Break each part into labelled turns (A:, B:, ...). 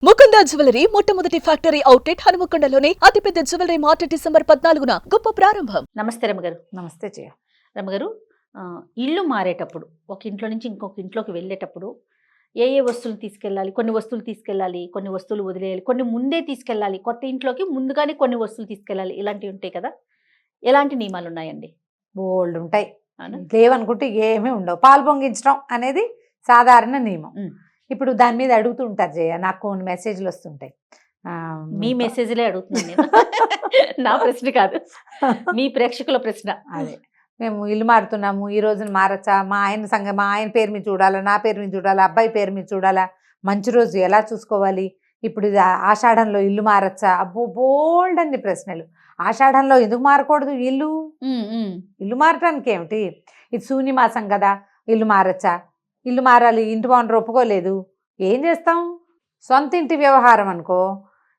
A: Mukunda jewellery మొట్టమొదటి factory outlet హనుమకొండలోనే అతిపెద్ద jewellery mart December 14న గొప్ప ప్రారంభం.
B: నమస్తే రమగారు.
C: నమస్తే జయ.
B: రమగారు, ఇల్లు మారేటప్పుడు ఒక ఇంట్లో నుంచి ఇంకొక ఇంట్లోకి వెళ్ళేటప్పుడు ఏ ఏ వస్తువులు తీసుకెళ్ళాలి? కొన్ని వస్తువులు తీసుకెళ్ళాలి, కొన్ని వస్తువులు వదిలేయాలి, కొన్ని ముందే తీసుకెళ్ళాలి, కొత్త ఇంట్లోకి ముందుగానే కొన్ని వస్తువులు తీసుకెళ్ళాలి, ఇలాంటివి ఉంటాయి కదా. ఎలాంటి నియమాలు ఉన్నాయండి?
C: బోల్డ్ ఉంటాయి, లేవనుకుంటే ఏమీ ఉండవు. పాలు పొంగించడం అనేది సాధారణ నియమం. ఇప్పుడు దాని మీద అడుగుతూ ఉంటారు జయ, నాకు కొన్ని మెసేజ్లు వస్తుంటాయి.
B: మీ మెసేజ్లే అడుగుతున్నాను నేను. నా ప్రశ్న కాదు, మీ ప్రేక్షకుల ప్రశ్న.
C: అదే, మేము ఇల్లు మారుతున్నాము, ఈ రోజున మారచ్చా, మా ఆయన పేరు మీద చూడాలా, నా పేరు మీద చూడాలా, అబ్బాయి పేరు మీద చూడాలా, మంచి రోజు ఎలా చూసుకోవాలి, ఇప్పుడు ఇది ఆషాఢంలో ఇల్లు మారచ్చా, అబ్బో బోల్డ్ అన్ని ప్రశ్నలు. ఆషాఢంలో ఎందుకు మారకూడదు ఇల్లు? ఇల్లు మారటానికి ఏమిటి? ఇది శూన్యమాసం కదా, ఇల్లు మారచ్చా? ఇల్లు మారాలి, ఇంటి ఓనర్ ఒప్పుకోలేదు, ఏం చేస్తాం? సొంత ఇంటి వ్యవహారం అనుకో,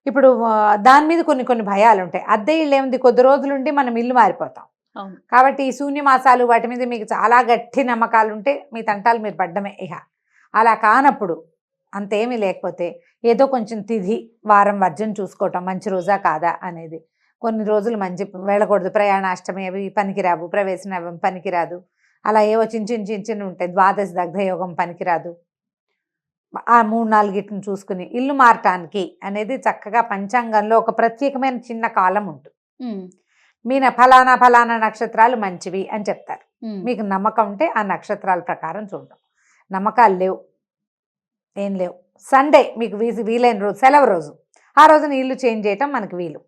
C: ఇప్పుడు దాని మీద కొన్ని కొన్ని భయాలు ఉంటాయి. అద్దె ఇల్లు ఏముంది, కొద్ది రోజులుండి మనం ఇల్లు మారిపోతాం. కాబట్టి ఈ శూన్యమాసాలు వాటి మీద మీకు చాలా గట్టి నమ్మకాలు ఉంటే మీ తంటాలు మీరు పడ్డమే. ఇక అలా కానప్పుడు, అంతేమీ లేకపోతే ఏదో కొంచెం తిథి వారం వర్జం చూసుకోవటం, మంచి రోజా కాదా అనేది. కొన్ని రోజులు మంచి వెళ్ళకూడదు, ప్రయాణాష్టమి అవి పనికిరావు, ప్రవేశం పనికిరాదు, అలా ఏవో చిన్న ఉంటాయి, ద్వాదశి దగ్ధయోగం పనికిరాదు. ఆ 3-4 చూసుకుని ఇల్లు మారటానికి అనేది చక్కగా పంచాంగంలో ఒక ప్రత్యేకమైన చిన్న కాలం ఉంటుంది. మీన ఫలానా ఫలానా నక్షత్రాలు మంచివి అని చెప్తారు. మీకు నమ్మకం ఉంటే ఆ నక్షత్రాల ప్రకారం చూడడం. నమ్మకాలు లేవు, ఏం లేవు, సండే మీకు వీలైన రోజు, సెలవు రోజు, ఆ రోజున ఇల్లు చేంజ్ చేయటం మనకు వీలు.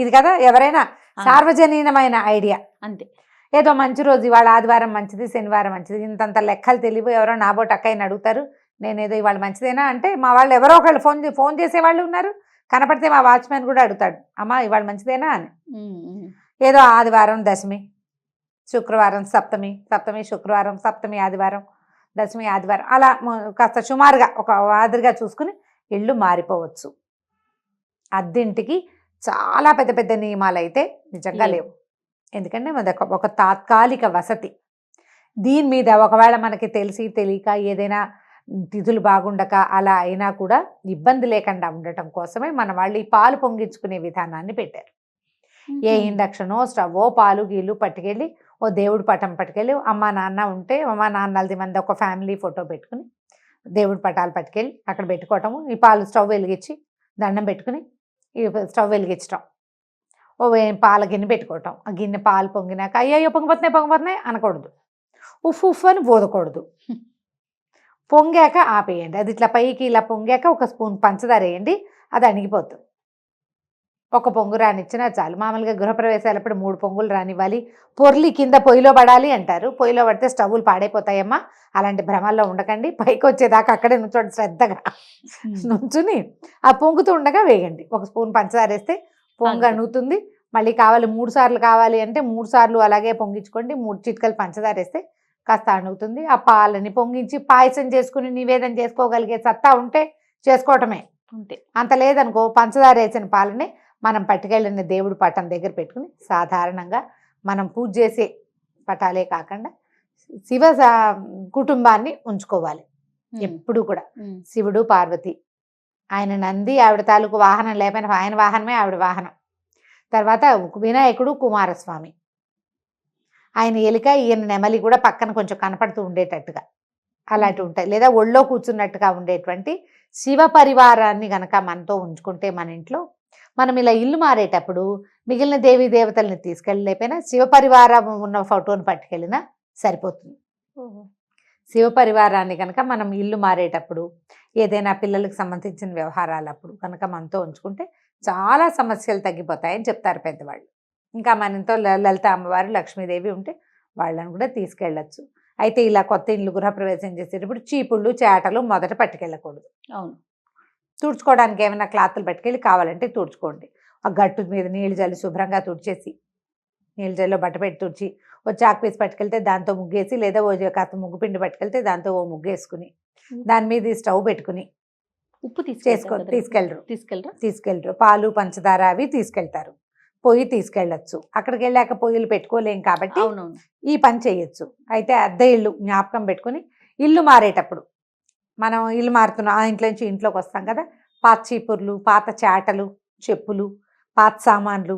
C: ఇది కదా ఎవరైనా సార్వజనీనమైన ఐడియా.
B: అంతే,
C: ఏదో మంచి రోజు, ఇవాళ ఆదివారం మంచిది, శనివారం మంచిది, ఇంతంత లెక్కలు తెలివి. ఎవరో నాబోటి అక్కయ్యని అడుగుతారు, నేనేదో ఇవాళ మంచిదేనా అంటే, మా వాళ్ళు ఎవరో ఒకళ్ళు ఫోన్ చేసేవాళ్ళు ఉన్నారు. కనపడితే మా వాచ్మెన్ కూడా అడుగుతాడు, అమ్మా ఇవాళ మంచిదేనా అని. ఏదో ఆదివారం దశమి, శుక్రవారం సప్తమి, శుక్రవారం, సప్తమి ఆదివారం, దశమి ఆదివారం, అలా కాస్త సుమారుగా ఒక మాదిరిగా చూసుకుని ఇళ్ళు మారిపోవచ్చు. అద్దెంటికి చాలా పెద్ద పెద్ద నియమాలు అయితే నిజంగా లేవు. ఎందుకంటే ఒక తాత్కాలిక వసతి. దీని మీద ఒకవేళ మనకి తెలిసి తెలియక ఏదైనా తిథులు బాగుండక అలా అయినా కూడా ఇబ్బంది లేకుండా ఉండటం కోసమే మన వాళ్ళు ఈ పాలు పొంగించుకునే విధానాన్ని పెట్టారు. ఏ ఇండక్షనో స్టవ్వో పాలు గీళ్ళు పట్టుకెళ్ళి ఓ దేవుడి పటం పట్టుకెళ్ళి, అమ్మా నాన్న ఉంటే అమ్మా నాన్నలది మంది ఒక ఫ్యామిలీ ఫోటో పెట్టుకుని దేవుడి పటాలు పట్టుకెళ్ళి అక్కడ పెట్టుకోవటము. ఈ పాలు స్టవ్ వెలిగించి దండం పెట్టుకుని ఈ స్టవ్ వెలిగించటం, ఓ పాల గిన్నె పెట్టుకోవటం. ఆ గిన్నె పాలు పొంగినాక అయ్యో పొంగిపోతున్నాయి అనకూడదు, ఉఫ్ అని పోదకూడదు. పొంగాక ఆపేయండి. అది ఇట్లా పైకి ఇలా పొంగాక ఒక స్పూన్ పంచదార వేయండి, అది అణిగిపోతుంది. ఒక పొంగు రానిచ్చినా చాలు. మామూలుగా గృహప్రవేశాలప్పుడు 3 పొంగులు రానివ్వాలి. పొర్లి కింద పొయ్యిలో పడాలి అంటారు. పొయ్యిలో పడితే స్టవ్లు పాడైపోతాయమ్మా, అలాంటి భ్రమల్లో ఉండకండి. పైకి వచ్చేదాకా అక్కడే నుంచోండి, శ్రద్ధగా నుంచుని ఆ పొంగుతూ ఉండగా వేయండి. ఒక స్పూన్ పంచదార వేస్తే పొంగు అణుగుతుంది. మళ్ళీ కావాలి 3 సార్లు కావాలి అంటే 3 సార్లు అలాగే పొంగించుకోండి. 3 చిటికలు పంచదార వేస్తే కాస్త అణుగుతుంది. ఆ పాలని పొంగించి పాయసం చేసుకుని నివేదన చేసుకోగలిగే సత్తా ఉంటే చేసుకోవటమే.
B: అంతే.
C: అంత లేదనుకో, పంచదార వేసిన పాలని మనం పట్టుకెళ్ళిన దేవుడి పటం దగ్గర పెట్టుకుని సాధారణంగా మనం పూజ చేసే పటాలే కాకుండా శివ కుటుంబాన్ని ఉంచుకోవాలి ఎప్పుడు కూడా. శివుడు, పార్వతి, ఆయన నంది, ఆవిడ తాలూకు వాహనం లేకపోయినా ఆయన వాహనమే ఆవిడ వాహనం. తర్వాత వినాయకుడు, కుమారస్వామి, ఆయన ఎలిక, ఈయన నెమలి కూడా పక్కన కొంచెం కనపడుతూ ఉండేటట్టుగా అలాంటివి ఉంటాయి. లేదా ఒళ్ళో కూర్చున్నట్టుగా ఉండేటువంటి శివ పరివారాన్ని గనక మనతో ఉంచుకుంటే మన ఇంట్లో, మనం ఇలా ఇల్లు మారేటప్పుడు మిగిలిన దేవీ దేవతల్ని తీసుకెళ్ళలేకపోయినా శివ పరివారం ఉన్న ఫోటోని పట్టుకెళ్ళినా సరిపోతుంది. శివ పరివారాన్ని కనుక మనం ఇల్లు మారేటప్పుడు, ఏదైనా పిల్లలకు సంబంధించిన వ్యవహారాలప్పుడు కనుక మనతో ఉంచుకుంటే చాలా సమస్యలు తగ్గిపోతాయని చెప్తారు పెద్దవాళ్ళు. ఇంకా మన ఇంట్లో లలిత అమ్మవారు, లక్ష్మీదేవి ఉంటే వాళ్ళని కూడా తీసుకెళ్ళచ్చు. అయితే ఇలా కొత్త ఇల్లు గృహప్రవేశం చేసేటప్పుడు చీపుళ్ళు, చేటలు మొదట పట్టుకెళ్ళకూడదు.
B: అవును.
C: తుడుచుకోవడానికి ఏమైనా క్లాత్లు పట్టుకెళ్ళి కావాలంటే తుడుచుకోండి. ఆ గట్టు మీద నీళ్ళు జల్లి శుభ్రంగా తుడిచేసి, నీళ్ళు జల్లిలో బట్ట పెట్టి తుడిచి, ఓ చాక్ పీస్ పట్టుకెళ్తే దాంతో ముగ్గేసి, లేదా ఓ కాస్త ముగ్గు పిండి పట్టుకెళ్తే దాంతో ఓ ముగ్గేసుకుని దాని మీద స్టవ్ పెట్టుకుని
B: ఉప్పు
C: తీసుకెళ్ళరు. పాలు, పంచదార అవి తీసుకెళ్తారు. పొయ్యి తీసుకెళ్ళచ్చు. అక్కడికి వెళ్ళాక పొయ్యిలు పెట్టుకోలేం కాబట్టి ఈ పని చేయొచ్చు. అయితే అద్దె ఇల్లు జ్ఞాపకం పెట్టుకుని ఇల్లు మారేటప్పుడు మనం ఇల్లు మారుతున్నాం, ఆ ఇంట్లో నుంచి ఇంట్లోకి వస్తాం కదా, పాత చీపుర్లు, పాత చాటలు, చెప్పులు, పాత సామాన్లు,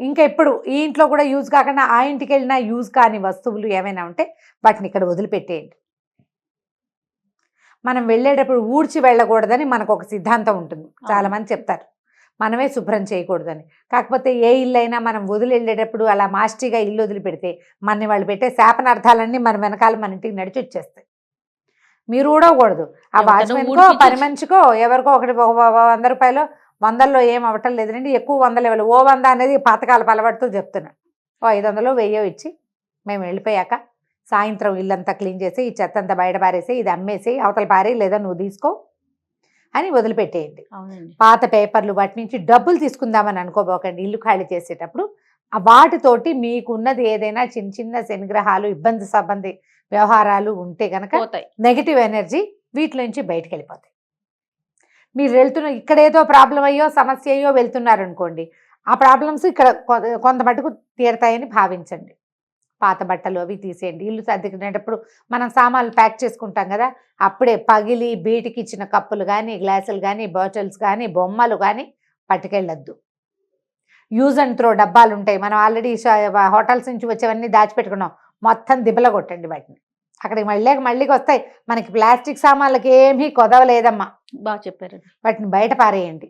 C: ఇంకా ఎప్పుడు ఈ ఇంట్లో కూడా యూజ్ కాకుండా ఆ ఇంటికి వెళ్ళినా యూజ్ కాని వస్తువులు ఏమైనా ఉంటే వాటిని ఇక్కడ వదిలిపెట్టేయండి. మనం వెళ్ళేటప్పుడు ఊడ్చి వెళ్ళకూడదని మనకు ఒక సిద్ధాంతం ఉంటుంది, చాలా మంది చెప్తారు మనమే శుభ్రం చేయకూడదని. కాకపోతే ఏ ఇల్లు అయినా మనం వదిలి వెళ్ళేటప్పుడు అలా మాస్టిగా ఇల్లు వదిలిపెడితే మన వాళ్ళు పెట్టే శాపనార్థాలన్నీ మన వెనకాల మన ఇంటికి నడిచి వచ్చేస్తాయి. మీరు ఊడవకూడదు, ఆ వాచ్మెన్కో పని మనిషికో ఎవరికో ఒకటి 100 రూపాయలు 100లో ఏం అవ్వటం లేదండి, ఎక్కువ 100 ఇవ్వాలి. ఓ 100 అనేది పాతకాలపు అలవాటుతో చెప్తున్నా. ఓ 500 1000 ఇచ్చి మేము వెళ్ళిపోయాక సాయంత్రం ఇల్లంతా క్లీన్ చేసి ఈ చెత్త అంతా బయట పారేసి ఇది అమ్మేసి అవతల పారే లేదా నువ్వు తీసుకో అని వదిలిపెట్టేయండి. పాత పేపర్లు వాటి నుంచి డబ్బులు తీసుకుందామని అనుకోబోకండి. ఇల్లు ఖాళీ చేసేటప్పుడు వాటితోటి మీకున్నది ఏదైనా చిన్న చిన్న శనిగ్రహాలు, ఇబ్బంది సంబంధి వ్యవహారాలు ఉంటే కనుక నెగిటివ్ ఎనర్జీ వీటి నుంచి బయటకు వెళ్ళిపోతాయి. మీరు వెళ్తున్న ఇక్కడ ఏదో ప్రాబ్లం అయ్యో సమస్య అయ్యో వెళ్తున్నారనుకోండి, ఆ ప్రాబ్లమ్స్ ఇక్కడ కొంత మటుకు తీరతాయని భావించండి. పాత బట్టలు అవి తీసేయండి. ఇల్లు సర్దుకునేటప్పుడు మనం సామాన్లు ప్యాక్ చేసుకుంటాం కదా, అప్పుడే పగిలి బీటికి ఇచ్చిన కప్పులు కానీ, గ్లాసులు కానీ, బాటిల్స్ కానీ, బొమ్మలు కానీ పట్టుకెళ్ళొద్దు. యూజ్ అండ్ త్రో డబ్బాలు ఉంటాయి, మనం ఆల్రెడీ హోటల్స్ నుంచి వచ్చేవన్నీ దాచిపెట్టుకున్నాం, మొత్తం దిబ్బల కొట్టండి వాటిని. అక్కడికి మళ్ళీకి వస్తాయి. మనకి ప్లాస్టిక్ సామాన్లకి ఏమీ కొదవలేదమ్మా,
B: బాగా చెప్పారు.
C: వాటిని బయట పారేయండి.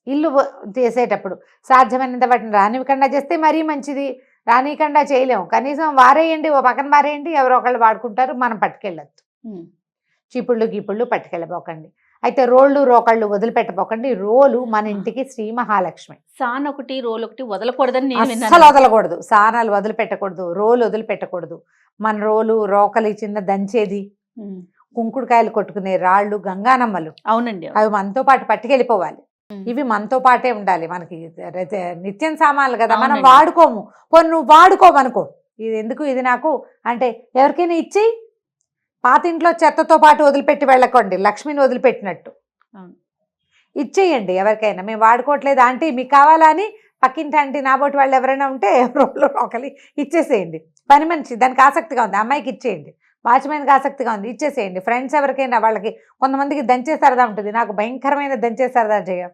C: ఇల్లు చేసేటప్పుడు సాధ్యమైనంత వాటిని రానివ్వకుండా చేస్తే మరీ మంచిది. రానియకుండా చేయలేము, కనీసం వారేయండి, ఓ పక్కన వారేయండి, ఎవరో ఒకళ్ళు వాడుకుంటారు, మనం పట్టుకెళ్ళొద్దు. చీపుళ్ళు గీపుళ్ళు పట్టుకెళ్ళబోకండి. అయితే రోళ్ళు రోకళ్ళు వదిలిపెట్టబోకండి. రోలు మన ఇంటికి శ్రీ మహాలక్ష్మి.
B: సాన్ ఒకటి రోల్ ఒకటి వదలకూడదని
C: అస్సలు వదలకూడదు. సానాలు వదిలిపెట్టకూడదు, రోలు వదిలిపెట్టకూడదు. మన రోలు రోకలి చిన్న దంచేది, కుంకుడుకాయలు కొట్టుకునే రాళ్ళు, గంగానమ్మలు,
B: అవునండి,
C: అవి మనతో పాటు పట్టుకెళ్ళిపోవాలి. ఇవి మనతో పాటే ఉండాలి. మనకి నిత్యం సామాన్లు కదా, మనం వాడుకోము. పోనీ నువ్వు వాడుకోమనుకో, ఇది ఎందుకు ఇది నాకు అంటే ఎవరికైనా ఇచ్చేయి. పాత ఇంట్లో చెత్తతో పాటు వదిలిపెట్టి వెళ్ళకండి, లక్ష్మిని వదిలిపెట్టినట్టు ఇచ్చేయండి ఎవరికైనా. మేము వాడుకోవట్లేదు ఆంటీ మీకు కావాలా అని పక్కింటి ఆంటీ నాబోటి వాళ్ళు ఎవరైనా ఉంటే రోడ్లో ఒకలి ఇచ్చేసేయండి. పని మనిషి దానికి ఆసక్తిగా ఉంది, అమ్మాయికి ఇచ్చేయండి. వాచ్మెన్కి ఆసక్తిగా ఉంది, ఇచ్చేసేయండి. ఫ్రెండ్స్ ఎవరికైనా వాళ్ళకి, కొంతమందికి దంచే సరదా ఉంటుంది, నాకు భయంకరమైన దంచే సరదా చేయ,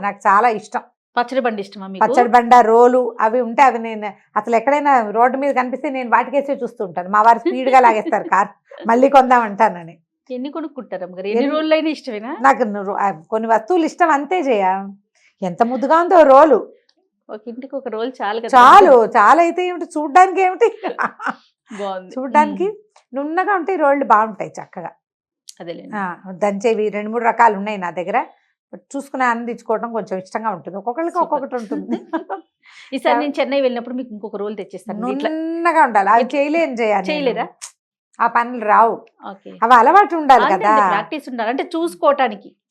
C: నాకు చాలా ఇష్టం.
B: పచ్చడి బండి ఇష్టమా?
C: పచ్చడి బండ, రోలు అవి ఉంటే అవి నేను అసలు ఎక్కడైనా రోడ్డు మీద కనిపిస్తే నేను వాటికేసే చూస్తూ ఉంటాను. మా వారు స్పీడ్గా లాగేస్తారు కార్, మళ్ళీ కొందామంటానని.
B: ఎన్ని కొనుక్కుంటారు అమ్మగారు? ఎన్ని రోజులు అయినా ఇష్టమేనా?
C: నాకు కొన్ని వస్తువులు ఇష్టం అంతే చేయ. ఎంత ముద్దుగా ఉందో రోలు,
B: ఒక ఇంటికి ఒక రోల్ చాలు,
C: చాలా అయితే ఏమిటి, చూడ్డానికి ఏమిటి, చూడ్డానికి నున్నగా ఉంటాయి రోళ్ళు, బాగుంటాయి చక్కగా.
B: అదే
C: దంచేవి 2-3 రకాలు ఉన్నాయి నా దగ్గర, చూసుకుని ఆనందించుకోవడం కొంచెం ఇష్టంగా ఉంటుంది. ఒక్కొక్కరికి ఒక్కొక్కటి ఉంటుంది.
B: ఈసారి నేను చెన్నై వెళ్ళినప్పుడు మీకు ఇంకొక రోల్ తెచ్చిస్తాను.
C: నున్నగా ఉండాలి, అవి చేయలేరా, ఆ పనులు రావు, అవి అలవాటు ఉండాలి కదా,
B: ప్రాక్టీస్ ఉండాలి. అంటే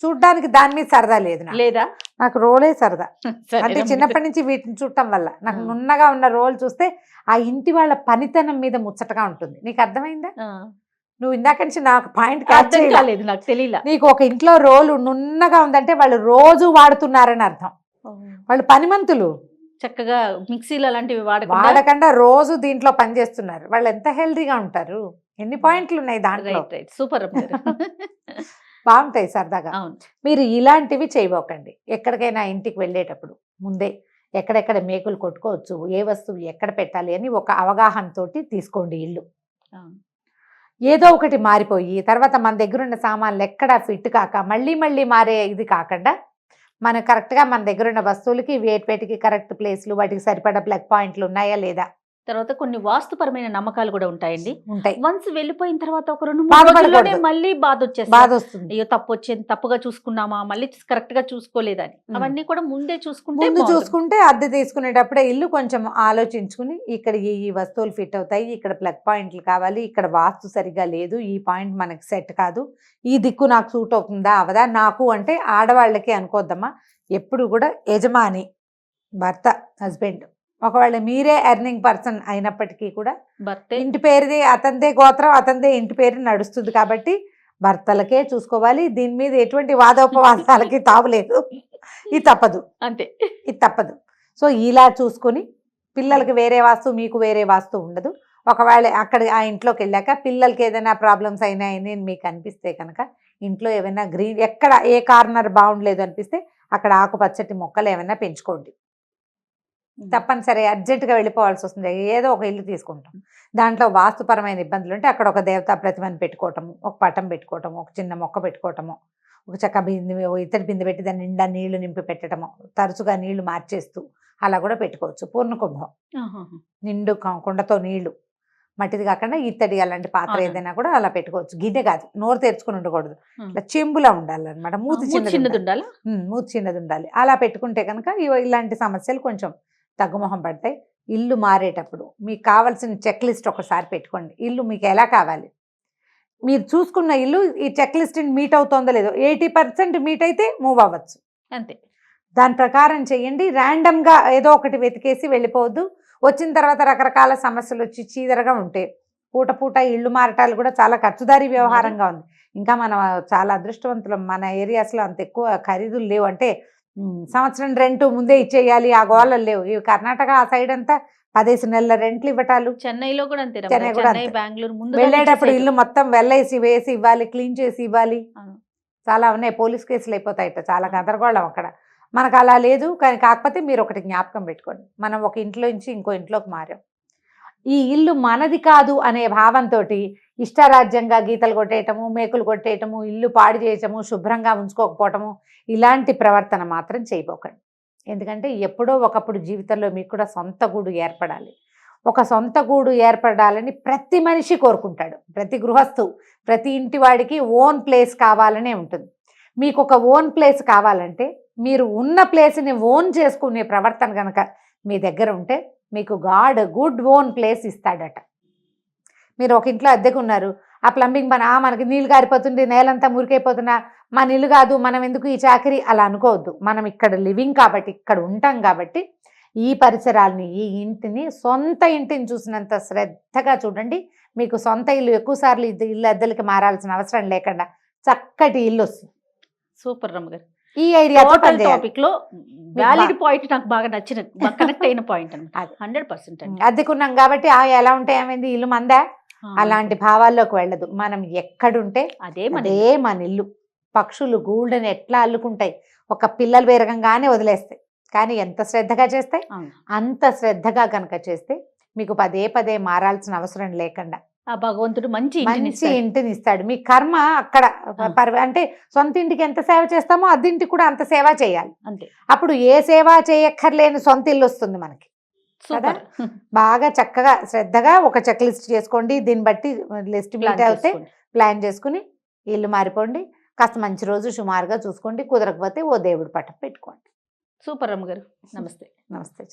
B: చూడడానికి
C: దాని మీద సరదా లేదా, నాకు రోలే సరదా. అంటే చిన్నప్పటి నుంచి వీటిని చూడటం వల్ల నాకు నున్నగా ఉన్న రోల్ చూస్తే ఆ ఇంటి వాళ్ళ పనితనం మీద ముచ్చటగా ఉంటుంది. నీకు అర్థమైందా? నువ్వు ఇందాక నుంచి నాకు పాయింట్
B: కాలేదు, నాకు తెలియలా.
C: నీకు ఒక ఇంట్లో రోలు నున్నగా ఉందంటే వాళ్ళు రోజు వాడుతున్నారని అర్థం. వాళ్ళు పనిమంతులు,
B: చక్కగా మిక్సీలు అలాంటివి
C: వాడకుండా రోజు దీంట్లో పని చేస్తున్నారు. వాళ్ళు ఎంత హెల్దీగా ఉంటారు. ఎన్ని పాయింట్లు ఉన్నాయి దాంట్లో.
B: సూపర్,
C: బాగుంటాయి సరదాగా. మీరు ఇలాంటివి చేయబోకండి. ఎక్కడికైనా ఇంటికి వెళ్ళేటప్పుడు ముందే ఎక్కడెక్కడ మేకులు కొట్టుకోవచ్చు, ఏ వస్తువు ఎక్కడ పెట్టాలి అని ఒక అవగాహనతోటి తీసుకోండి ఇల్లు. ఏదో ఒకటి మారిపోయి తర్వాత మన దగ్గర ఉన్న సామాన్లు ఎక్కడా ఫిట్ కాక మళ్ళీ మారే ఇది కాకుండా మన కరెక్ట్గా మన దగ్గర ఉన్న వస్తువులకి వేటికి కరెక్ట్ ప్లేస్లు, వాటికి సరిపడా ప్లగ్ పాయింట్లు ఉన్నాయా లేదా.
B: తర్వాత కొన్ని వాస్తుపరమైన నమ్మకాలు కూడా ఉంటాయండి. వన్స్ వెళ్ళిపోయిన తర్వాత ఒక 2-3 రోజుల్లోనే మళ్ళీ బాధ వస్తుంది. అయ్యో తప్పుగా చూసుకున్నామా, మళ్ళీ కరెక్ట్ గా చూసుకోలేదని. అవన్నీ కూడా ముందే
C: చూసుకుంటే అద్దె తీసుకునేటప్పుడే ఇల్లు కొంచెం ఆలోచించుకుని ఇక్కడ ఈ వస్తువులు ఫిట్ అవుతాయి, ఇక్కడ ప్లగ్ పాయింట్లు కావాలి, ఇక్కడ వాస్తు సరిగా లేదు, ఈ పాయింట్ మనకి సెట్ కాదు, ఈ దిక్కు నాకు సూట్ అవుతుందా అవదా. నాకు అంటే ఆడవాళ్ళకి అనుకోద్దమ్మా, ఎప్పుడు కూడా యజమాని భర్త, హస్బెండ్, ఒకవేళ మీరే ఎర్నింగ్ పర్సన్ అయినప్పటికీ కూడా ఇంటి పేరుది అతనిదే గోత్రం, అతనిదే ఇంటి పేరు నడుస్తుంది కాబట్టి భర్తలకే చూసుకోవాలి. దీని మీద ఎటువంటి వాదోపవాదాలకి తావులేదు. ఇది తప్పదు,
B: అంతే,
C: ఇది తప్పదు. సో ఇలా చూసుకొని పిల్లలకి వేరే వాస్తు, మీకు వేరే వాస్తు ఉండదు. ఒకవేళ అక్కడ ఆ ఇంట్లోకి వెళ్ళాక పిల్లలకి ఏదైనా ప్రాబ్లమ్స్ అయినాయని మీకు అనిపిస్తే కనుక ఇంట్లో ఏమైనా గ్రీన్ ఎక్కడ ఏ కార్నర్ బాగుండలేదు అనిపిస్తే అక్కడ ఆకుపచ్చటి మొక్కలు ఏమైనా పెంచుకోండి. తప్పనిసరి అర్జెంటుగా వెళ్ళిపోవాల్సి వస్తుంది, ఏదో ఒక ఇల్లు తీసుకుంటాం, దాంట్లో వాస్తుపరమైన ఇబ్బందులు ఉంటే అక్కడ ఒక దేవతా ప్రతిమని పెట్టుకోవటము, ఒక పటం పెట్టుకోవటము, ఒక చిన్న మొక్క పెట్టుకోవటము, ఒక చక్క బింది ఇతడి బిందె పెట్టి దాని నిండా నీళ్లు నింపి పెట్టడము, తరచుగా నీళ్లు మార్చేస్తూ అలా కూడా పెట్టుకోవచ్చు. పూర్ణ కుంభం నిండు కుండతో నీళ్లు, మట్టిది కాకుండా ఇత్తడి అలాంటి పాత్ర ఏదైనా కూడా అలా పెట్టుకోవచ్చు. గిన్నె కాదు, నోరు తెరుచుకుని ఉండకూడదు, ఇట్లా చెంబులా ఉండాలన్నమాట, మూతి చిన్నది
B: ఉండాలి.
C: మూతి చిన్నది ఉండాలి. అలా పెట్టుకుంటే కనుక ఇలాంటి సమస్యలు కొంచెం తగ్గుముఖం పడతాయి. ఇల్లు మారేటప్పుడు మీకు కావాల్సిన చెక్ లిస్ట్ ఒకసారి పెట్టుకోండి. ఇల్లు మీకు ఎలా కావాలి, మీరు చూసుకున్న ఇల్లు ఈ చెక్ లిస్ట్ని మీట్ అవుతుందో లేదో, 80% మీట్ అయితే మూవ్ అవ్వచ్చు,
B: అంతే.
C: దాని ప్రకారం చేయండి. ర్యాండమ్గా ఏదో ఒకటి వెతికేసి వెళ్ళిపోవద్దు. వచ్చిన తర్వాత రకరకాల సమస్యలు వచ్చి చీదరగా ఉంటాయి. పూట పూట ఇళ్ళు మారటాలు కూడా చాలా ఖర్చుదారీ వ్యవహారంగా ఉంది. ఇంకా మనం చాలా అదృష్టవంతులం, మన ఏరియాస్లో అంత ఎక్కువ ఖరీదులు లేవు. అంటే సంవత్సరం రెంట్ ముందే ఇచ్చేయాలి ఆ గోళలు లేవు. ఈ కర్ణాటక ఆ సైడ్ అంతా 15 నెలల రెంట్లు ఇవ్వటాలు.
B: చెన్నైలో కూడా అంతే,
C: చెన్నై కూడా
B: చెన్నై, బెంగళూరు ముందు
C: వెళ్ళేటప్పుడు ఇల్లు మొత్తం వేసి ఇవ్వాలి, క్లీన్ చేసి ఇవ్వాలి. చాలా ఉన్నాయి, పోలీస్ కేసులు అయిపోతాయట, చాలా గందరగోళం అక్కడ. మనకు అలా లేదు. కానీ కాకపోతే మీరు ఒకటి జ్ఞాపకం పెట్టుకోండి, మనం ఒక ఇంట్లో నుంచి ఇంకో ఇంట్లోకి మారాం, ఈ ఇల్లు మనది కాదు అనే భావంతో ఇష్టారాజ్యంగా గీతలు కొట్టేయటము, మేకులు కొట్టేయటము, ఇల్లు పాడు చేయటము, శుభ్రంగా ఉంచుకోకపోవటము, ఇలాంటి ప్రవర్తన మాత్రం చేయబోకండి. ఎందుకంటే ఎప్పుడో ఒకప్పుడు జీవితంలో మీకు కూడా సొంత గూడు ఏర్పడాలి. ఒక సొంత గూడు ఏర్పడాలని ప్రతి మనిషి కోరుకుంటాడు. ప్రతి గృహస్థు, ప్రతి ఇంటి వాడికి ఓన్ ప్లేస్ కావాలనే ఉంటుంది. మీకు ఒక ఓన్ ప్లేస్ కావాలంటే మీరు ఉన్న ప్లేస్ని ఓన్ చేసుకునే ప్రవర్తన కనుక మీ దగ్గర ఉంటే మీకు గాడ్ గుడ్ ఓన్ ప్లేస్ ఇస్తాడట. మీరు ఒక ఇంట్లో అద్దెకున్నారు, ఆ ప్లంబింగ్ పని మనకి నీళ్ళు కారిపోతుంది, నేలంతా మురికైపోతున్నా మన ఇల్లు కాదు, మనం ఎందుకు ఈ చాకరీ, అలా అనుకోవద్దు. మనం ఇక్కడ లివింగ్ కాబట్టి, ఇక్కడ ఉంటాం కాబట్టి ఈ పరిసరాలని, ఈ ఇంటిని సొంత ఇంటిని చూసినంత శ్రద్ధగా చూడండి. మీకు సొంత ఇల్లు ఎక్కువసార్లు ఇల్లు అద్దెలకి మారాల్సిన అవసరం లేకుండా చక్కటి ఇల్లు వస్తుంది.
B: సూపర్ రమ్మగారు.
C: ఈ ఐడియా
B: టాపిక్ లో వ్యాలిడ్ పాయింట్ నాకు బాగా నచ్చిన, కనెక్ట్ అయిన పాయింట్ అన్నమాట. 100%
C: అద్దెకున్నాం కాబట్టి ఎలా ఉంటే ఏమైంది, ఇల్లు మందా, అలాంటి భావాల్లోకి వెళ్ళదు. మనం ఎక్కడుంటే అదే మన ఇల్లు. పక్షులు గూళ్ళని ఎట్లా అల్లుకుంటాయి, ఒక పిల్లలు పెరగంగానే వదిలేస్తాయి. కానీ ఎంత శ్రద్ధగా చేస్తాయి, అంత శ్రద్ధగా కనుక చేస్తే మీకు పదే మారాల్సిన అవసరం లేకుండా
B: ఆ భగవంతుడు మంచి
C: ఇంటిని ఇస్తాడు. మీ కర్మ అక్కడ అంటే సొంత ఇంటికి ఎంత సేవ చేస్తామో అద్దింటికి కూడా అంత సేవ చేయాలి.
B: అంతే.
C: అప్పుడు ఏ సేవ చేయక్కర్లేని సొంత ఇల్లు వస్తుంది మనకి కదా. బాగా చక్కగా శ్రద్ధగా ఒక చెక్ లిస్ట్ చేసుకోండి. దీన్ని బట్టి లిస్ట్ మీట్ అయితే ప్లాన్ చేసుకుని ఇల్లు మారిపోండి. కాస్త మంచి రోజు సుమారుగా చూసుకోండి. కుదరకపోతే ఓ దేవుడి పట్టం పెట్టుకోండి.
B: సూపర్ రమ్మగారు. నమస్తే.
C: నమస్తే.